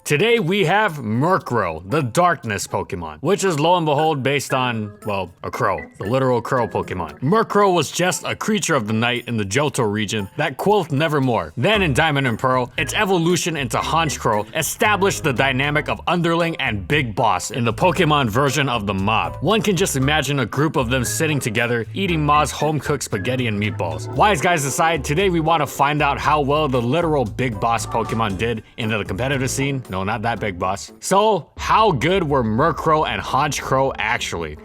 Today we have Murkrow, the darkness Pokemon, which is lo and behold based on, well, a crow, the literal crow Pokemon. Murkrow was just a creature of the night in the Johto region that quoth nevermore. Then in Diamond and Pearl, its evolution into Honchkrow established the dynamic of underling and big boss in the Pokemon version of the mob. One can just imagine a group of them sitting together, eating Ma's home-cooked spaghetti and meatballs. Wise guys aside, today we want to find out how well the literal big boss Pokemon did in the competitive scene. No, not that big boss. So, how good were Murkrow and Honchkrow actually?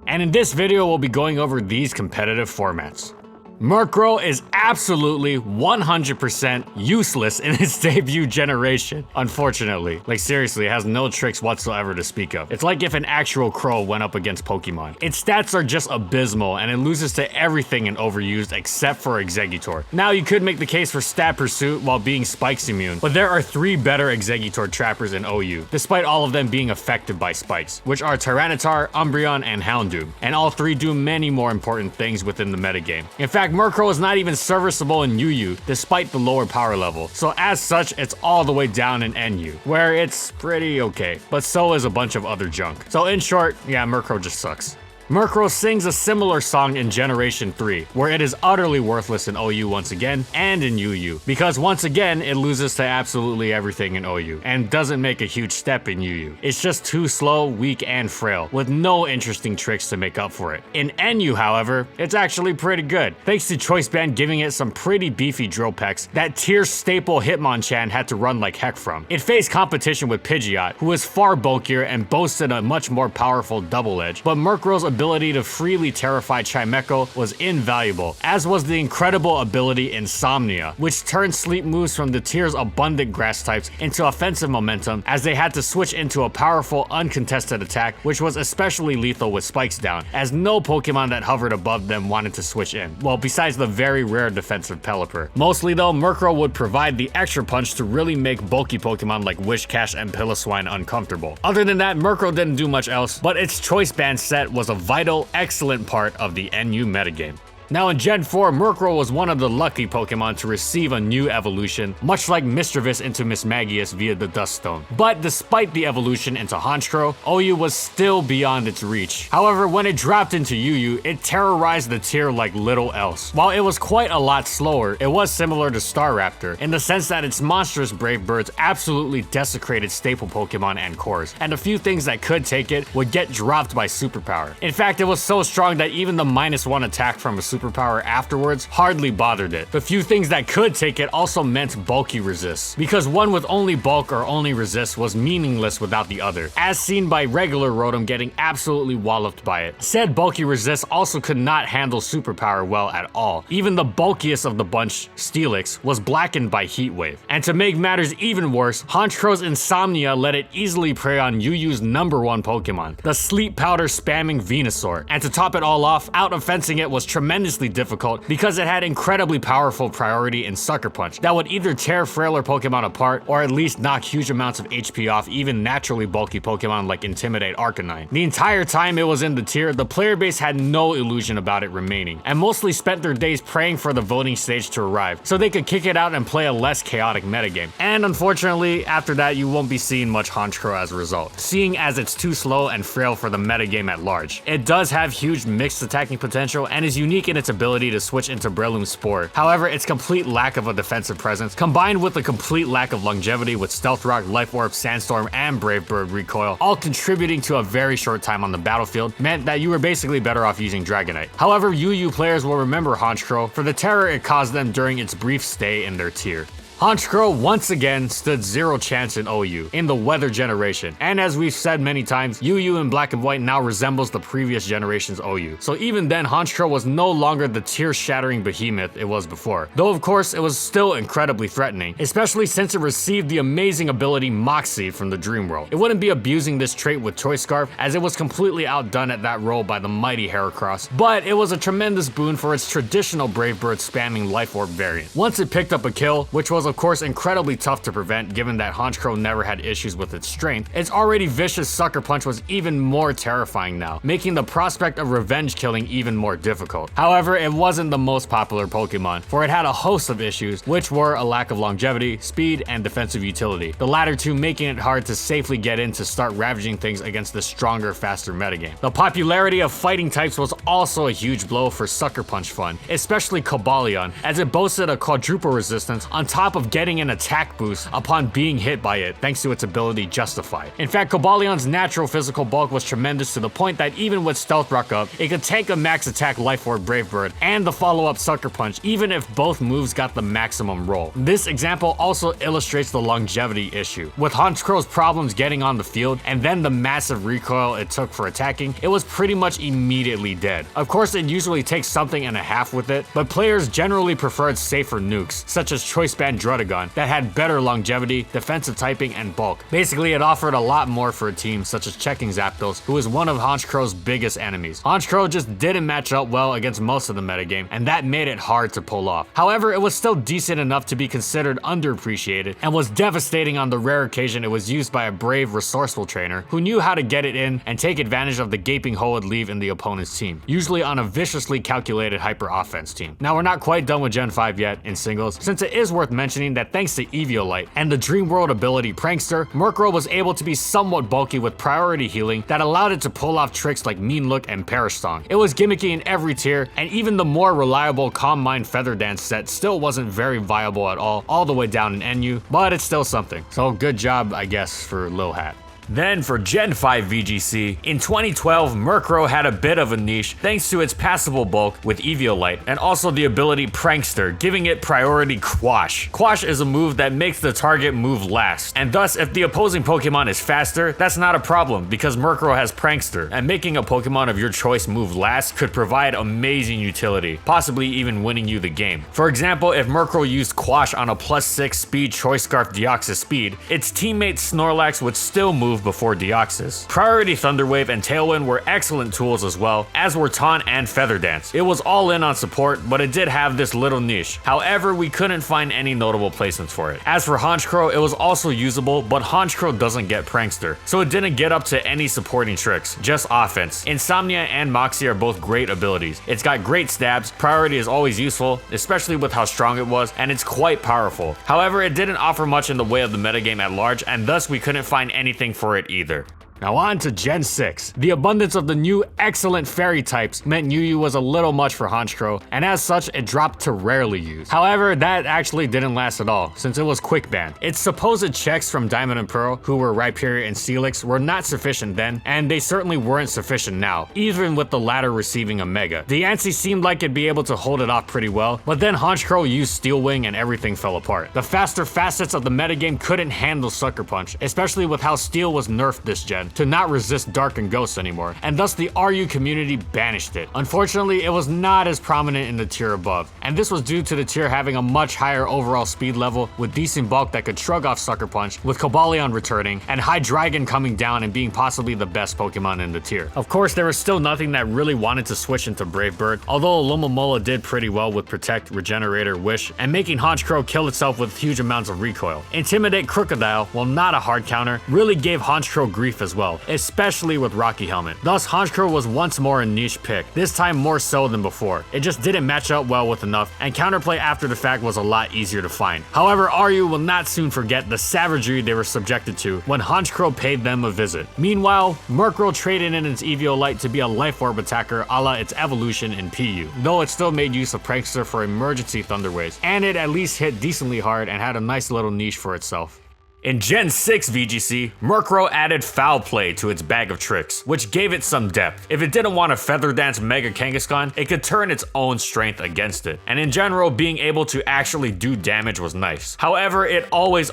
And in this video, we'll be going over these competitive formats. Murkrow is absolutely 100% useless in its debut generation, unfortunately. Like seriously, it has no tricks whatsoever to speak of. It's like if an actual crow went up against Pokemon. Its stats are just abysmal and it loses to everything in Overused except for Exeggutor. Now you could make the case for Stat Pursuit while being Spikes immune, but there are 3 better Exeggutor trappers in OU, despite all of them being affected by spikes, which are Tyranitar, Umbreon, and Houndoom, and all 3 do many more important things within the metagame. In fact, Murkrow is not even serviceable in UU, despite the lower power level, so as such, it's all the way down in NU, where it's pretty okay, but so is a bunch of other junk. So in short, yeah, Murkrow just sucks. Murkrow sings a similar song in Generation 3, where it is utterly worthless in OU once again, and in UU, because once again, it loses to absolutely everything in OU, and doesn't make a huge step in UU. It's just too slow, weak, and frail, with no interesting tricks to make up for it. In NU, however, it's actually pretty good, thanks to Choice Band giving it some pretty beefy drill pecks that tier staple Hitmonchan had to run like heck from. It faced competition with Pidgeot, who is far bulkier and boasted a much more powerful double edge, but Murkrow's ability to freely terrify Chimecho was invaluable, as was the incredible ability Insomnia, which turned sleep moves from the tier's abundant grass types into offensive momentum as they had to switch into a powerful uncontested attack, which was especially lethal with spikes down, as no Pokemon that hovered above them wanted to switch in, well, besides the very rare defensive Pelipper. Mostly though, Murkrow would provide the extra punch to really make bulky Pokemon like Wishcash and Piloswine uncomfortable. Other than that, Murkrow didn't do much else, but its Choice Band set was a vital, excellent part of the NU metagame. Now in Gen 4, Murkrow was one of the lucky Pokemon to receive a new evolution, much like Misdreavus into Mismagius via the Dust Stone. But despite the evolution into Honchkrow, OU was still beyond its reach. However, when it dropped into UU, it terrorized the tier like little else. While it was quite a lot slower, it was similar to Staraptor, in the sense that its monstrous Brave Birds absolutely desecrated staple Pokemon and cores, and a few things that could take it would get dropped by Superpower. In fact, it was so strong that even the -1 attack from a Superpower afterwards hardly bothered it. The few things that could take it also meant bulky resists, because one with only bulk or only resist was meaningless without the other, as seen by regular Rotom getting absolutely walloped by it. Said bulky resist also could not handle Superpower well at all. Even the bulkiest of the bunch, Steelix, was blackened by Heat Wave. And to make matters even worse, Honchkrow's Insomnia let it easily prey on UU's #1 Pokemon, the Sleep Powder spamming Venusaur. And to top it all off, out-offensing it was tremendously difficult because it had incredibly powerful priority in Sucker Punch that would either tear frailer Pokemon apart or at least knock huge amounts of HP off even naturally bulky Pokemon like Intimidate Arcanine. The entire time it was in the tier, the player base had no illusion about it remaining, and mostly spent their days praying for the voting stage to arrive so they could kick it out and play a less chaotic metagame. And unfortunately, after that you won't be seeing much Honchkrow as a result, seeing as it's too slow and frail for the metagame at large. It does have huge mixed attacking potential and is unique in its ability to switch into Breloom Spore. However, its complete lack of a defensive presence, combined with the complete lack of longevity with Stealth Rock, Life Orb, Sandstorm, and Brave Bird recoil, all contributing to a very short time on the battlefield, meant that you were basically better off using Dragonite. However, UU players will remember Honchkrow for the terror it caused them during its brief stay in their tier. Honchkrow once again stood zero chance in OU in the Weather generation, and as we've said many times, UU in Black and White now resembles the previous generation's OU. So even then, Honchkrow was no longer the tier-shattering behemoth it was before, though of course it was still incredibly threatening, especially since it received the amazing ability Moxie from the Dream World. It wouldn't be abusing this trait with Choice Scarf, as it was completely outdone at that role by the mighty Heracross, but it was a tremendous boon for its traditional Brave Bird spamming Life Orb variant. Once it picked up a kill, which was was of course incredibly tough to prevent given that Honchkrow never had issues with its strength, its already vicious Sucker Punch was even more terrifying now, making the prospect of revenge killing even more difficult. However, it wasn't the most popular Pokemon, for it had a host of issues, which were a lack of longevity, speed, and defensive utility, the latter two making it hard to safely get in to start ravaging things against the stronger, faster metagame. The popularity of fighting types was also a huge blow for Sucker Punch fun, especially Cobalion, as it boasted a quadruple resistance on top of getting an attack boost upon being hit by it, thanks to its ability Justified. In fact, Cobalion's natural physical bulk was tremendous to the point that even with Stealth Rock up, it could tank a max attack Life Orb Brave Bird and the follow-up Sucker Punch, even if both moves got the maximum roll. This example also illustrates the longevity issue. With Honchkrow's problems getting on the field, and then the massive recoil it took for attacking, it was pretty much immediately dead. Of course, it usually takes something and a half with it, but players generally preferred safer nukes, such as Choice Band Druddigon, that had better longevity, defensive typing, and bulk. Basically, it offered a lot more for a team such as Checking Zapdos, who is one of Honchkrow's biggest enemies. Honchkrow just didn't match up well against most of the metagame, and that made it hard to pull off. However, it was still decent enough to be considered underappreciated, and was devastating on the rare occasion it was used by a brave, resourceful trainer who knew how to get it in and take advantage of the gaping hole it would leave in the opponent's team, usually on a viciously calculated hyper offense team. Now, we're not quite done with Gen 5 yet in singles, since it is worth mentioning that thanks to Eviolite and the Dream World ability Prankster, Murkrow was able to be somewhat bulky with priority healing that allowed it to pull off tricks like Mean Look and Perish Song. It was gimmicky in every tier, and even the more reliable Calm Mind Feather Dance set still wasn't very viable at all the way down in NU, but it's still something. So good job, I guess, for Lil Hat. Then for Gen 5 VGC, in 2012, Murkrow had a bit of a niche thanks to its passable bulk with Eviolite, and also the ability Prankster, giving it priority Quash. Quash is a move that makes the target move last, and thus if the opposing Pokemon is faster, that's not a problem because Murkrow has Prankster, and making a Pokemon of your choice move last could provide amazing utility, possibly even winning you the game. For example, if Murkrow used Quash on a +6 speed Choice Scarf Deoxys speed, its teammate Snorlax would still move before Deoxys. Priority Thunderwave and Tailwind were excellent tools as well, as were Taunt and Feather Dance. It was all in on support, but it did have this little niche. However, we couldn't find any notable placements for it. As for Honchkrow, it was also usable, but Honchkrow doesn't get Prankster, so it didn't get up to any supporting tricks, just offense. Insomnia and Moxie are both great abilities. It's got great stabs, priority is always useful, especially with how strong it was, and it's quite powerful. However, it didn't offer much in the way of the metagame at large, and thus we couldn't find anything for it either. Now on to Gen 6. The abundance of the new excellent fairy types meant Yu was a little much for Honchkrow, and as such it dropped to rarely used. However, that actually didn't last at all, since it was quick banned. Its supposed checks from Diamond and Pearl, who were Rhyperior and Steelix, were not sufficient then, and they certainly weren't sufficient now, even with the latter receiving a Mega. The Ansi seemed like it'd be able to hold it off pretty well, but then Honchkrow used Steel Wing and everything fell apart. The faster facets of the metagame couldn't handle Sucker Punch, especially with how Steel was nerfed this gen to not resist Dark and Ghost anymore, and thus the RU community banished it. Unfortunately, it was not as prominent in the tier above, and this was due to the tier having a much higher overall speed level with decent bulk that could shrug off Sucker Punch, with Cobalion returning, and Hydreigon coming down and being possibly the best Pokemon in the tier. Of course, there was still nothing that really wanted to switch into Brave Bird, although Alomomola did pretty well with Protect, Regenerator, Wish, and making Honchkrow kill itself with huge amounts of recoil. Intimidate Crocodile, while not a hard counter, really gave Honchkrow grief as well, especially with Rocky Helmet. Thus, Honchkrow was once more a niche pick, this time more so than before. It just didn't match up well with enough, and counterplay after the fact was a lot easier to find. However, RU will not soon forget the savagery they were subjected to when Honchkrow paid them a visit. Meanwhile, Murkrow traded in its Eviolite to be a Life Orb attacker a la its evolution in PU, though it still made use of Prankster for emergency Thunder Waves, and it at least hit decently hard and had a nice little niche for itself. In Gen 6 VGC, Murkrow added Foul Play to its bag of tricks, which gave it some depth. If it didn't want to Feather Dance Mega Kangaskhan, it could turn its own strength against it. And in general, being able to actually do damage was nice. However, it always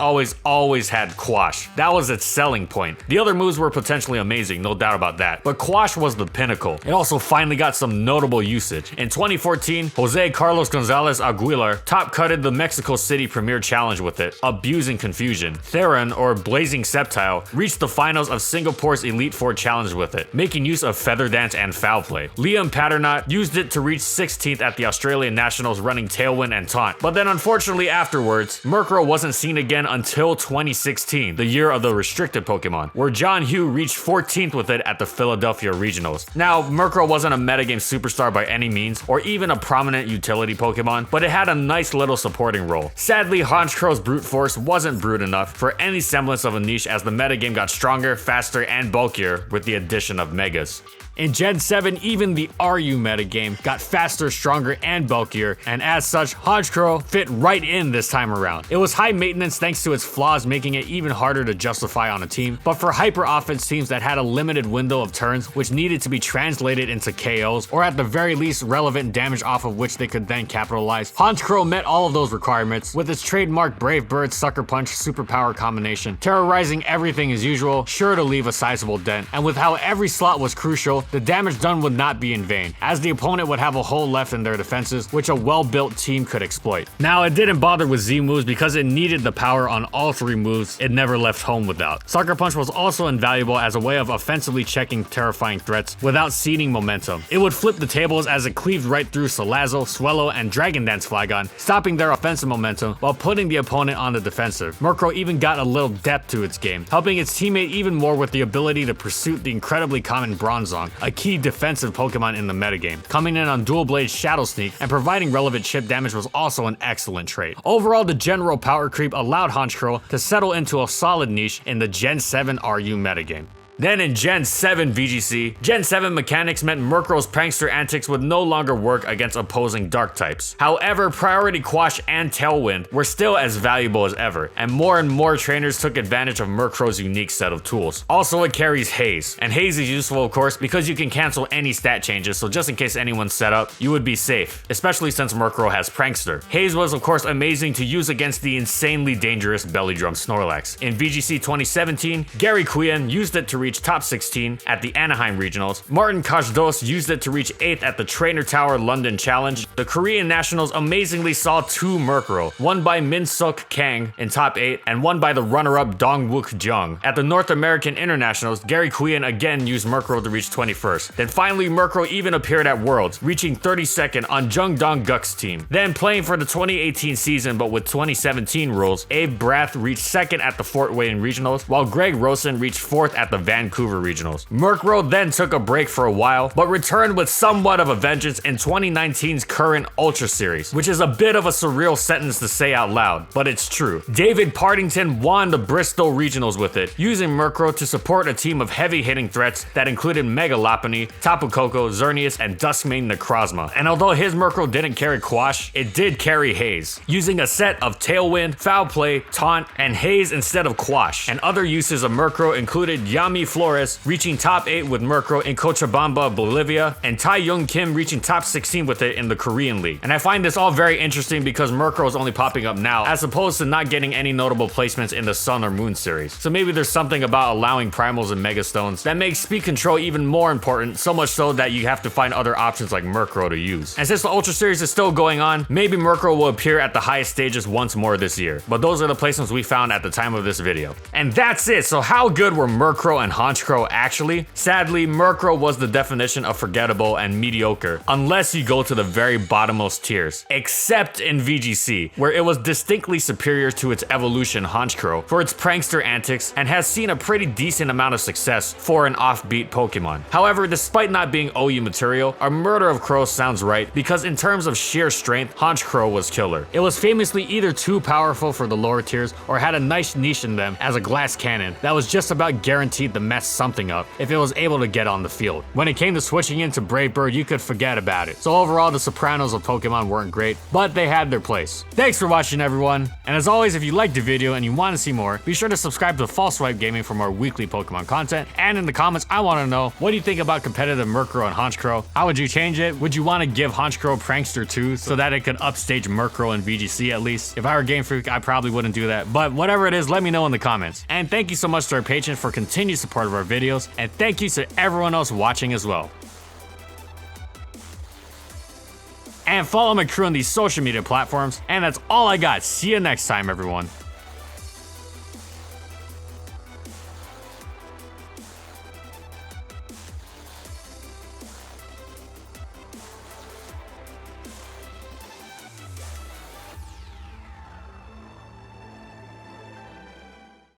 had Quash. That was its selling point. The other moves were potentially amazing, no doubt about that, but Quash was the pinnacle. It also finally got some notable usage. In 2014, Jose Carlos Gonzales Aguilar top-cutted the Mexico City Premier Challenge with it, abusing Confusion. Therian, or Blazing Sceptile, reached the finals of Singapore's Elite Four Challenge with it, making use of Feather Dance and Foul Play. Liam Patternot used it to reach 16th at the Australian Nationals running Tailwind and Taunt, but then unfortunately afterwards, Murkrow wasn't seen again until 2016, the year of the restricted Pokemon, where John Hugh reached 14th with it at the Philadelphia Regionals. Now, Murkrow wasn't a metagame superstar by any means, or even a prominent utility Pokemon, but it had a nice little supporting role. Sadly, Honchkrow's brute force wasn't brute enough for any semblance of a niche as the metagame got stronger, faster, and bulkier with the addition of Megas. In Gen 7, even the RU metagame got faster, stronger, and bulkier, and as such, Honchkrow fit right in this time around. It was high maintenance thanks to its flaws, making it even harder to justify on a team, but for hyper offense teams that had a limited window of turns which needed to be translated into KOs, or at the very least relevant damage off of which they could then capitalize, Honchkrow met all of those requirements with its trademark Brave Bird Sucker Punch superpower combination, terrorizing everything as usual, sure to leave a sizable dent, and with how every slot was crucial, the damage done would not be in vain, as the opponent would have a hole left in their defenses, which a well-built team could exploit. Now, it didn't bother with Z moves because it needed the power on all three moves it never left home without. Sucker Punch was also invaluable as a way of offensively checking terrifying threats without ceding momentum. It would flip the tables as it cleaved right through Salazzle, Swellow, and Dragon Dance Flygon, stopping their offensive momentum while putting the opponent on the defensive. Murkrow even got a little depth to its game, helping its teammate even more with the ability to pursue the incredibly common Bronzong, a key defensive Pokemon in the metagame. Coming in on Dual Blade Shadow Sneak and providing relevant chip damage was also an excellent trait. Overall, the general power creep allowed Honchkrow to settle into a solid niche in the Gen 7 RU metagame. Then in Gen 7 VGC, Gen 7 mechanics meant Murkrow's prankster antics would no longer work against opposing dark types. However, Priority Quash and Tailwind were still as valuable as ever, and more trainers took advantage of Murkrow's unique set of tools. Also, it carries Haze, and Haze is useful of course because you can cancel any stat changes, so just in case anyone's set up, you would be safe, especially since Murkrow has Prankster. Haze was of course amazing to use against the insanely dangerous Belly Drum Snorlax. In VGC 2017, Gary Quien used it to reach top 16 at the Anaheim Regionals. Martin Kajdos used it to reach 8th at the Trainer Tower London Challenge. The Korean Nationals amazingly saw two Murkrow, one by Min Suk Kang in top 8 and one by the runner-up Dongwook Jung. At the North American Internationals, Gary Quien again used Murkrow to reach 21st. Then finally Murkrow even appeared at Worlds, reaching 32nd on Jung Dong Guk's team. Then playing for the 2018 season but with 2017 rules, Abe Brath reached 2nd at the Fort Wayne Regionals, while Greg Rosen reached 4th at the Vancouver Regionals. Murkrow then took a break for a while, but returned with somewhat of a vengeance in 2019's current Ultra Series, which is a bit of a surreal sentence to say out loud, but it's true. David Partington won the Bristol Regionals with it, using Murkrow to support a team of heavy-hitting threats that included Mega Lopunny, Tapu Koko, Xerneas, and Duskmane Necrozma. And although his Murkrow didn't carry Quash, it did carry Haze, using a set of Tailwind, Foul Play, Taunt, and Haze instead of Quash. And other uses of Murkrow included Yami Flores reaching top 8 with Murkrow in Cochabamba, Bolivia, and Tai Young Kim reaching top 16 with it in the Korean League. And I find this all very interesting because Murkrow is only popping up now, as opposed to not getting any notable placements in the Sun or Moon series. So maybe there's something about allowing Primals and Megastones that makes speed control even more important, so much so that you have to find other options like Murkrow to use. And since the Ultra Series is still going on, maybe Murkrow will appear at the highest stages once more this year. But those are the placements we found at the time of this video. And that's it. So how good were Murkrow and Honchkrow actually? Sadly, Murkrow was the definition of forgettable and mediocre, unless you go to the very bottommost tiers, except in VGC, where it was distinctly superior to its evolution Honchkrow for its prankster antics and has seen a pretty decent amount of success for an offbeat Pokemon. However, despite not being OU material, our Murder of Crows sounds right because in terms of sheer strength, Honchkrow was killer. It was famously either too powerful for the lower tiers or had a nice niche in them as a glass cannon that was just about guaranteed to mess something up if it was able to get on the field. When it came to switching into Brave Bird, you could forget about it. So overall, the Sopranos of Pokemon weren't great, but they had their place. Thanks for watching, everyone. And as always, if you liked the video and you want to see more, be sure to subscribe to False Swipe Gaming for more weekly Pokemon content. And in the comments, I want to know, what do you think about competitive Murkrow and Honchkrow? How would you change it? Would you want to give Honchkrow Prankster 2 so that it could upstage Murkrow in VGC at least? If I were Game Freak, I probably wouldn't do that. But whatever it is, let me know in the comments. And thank you so much to our patrons for continued support of our videos. And thank you to everyone else watching as well. And follow my crew on these social media platforms. And that's all I got. See you next time, everyone.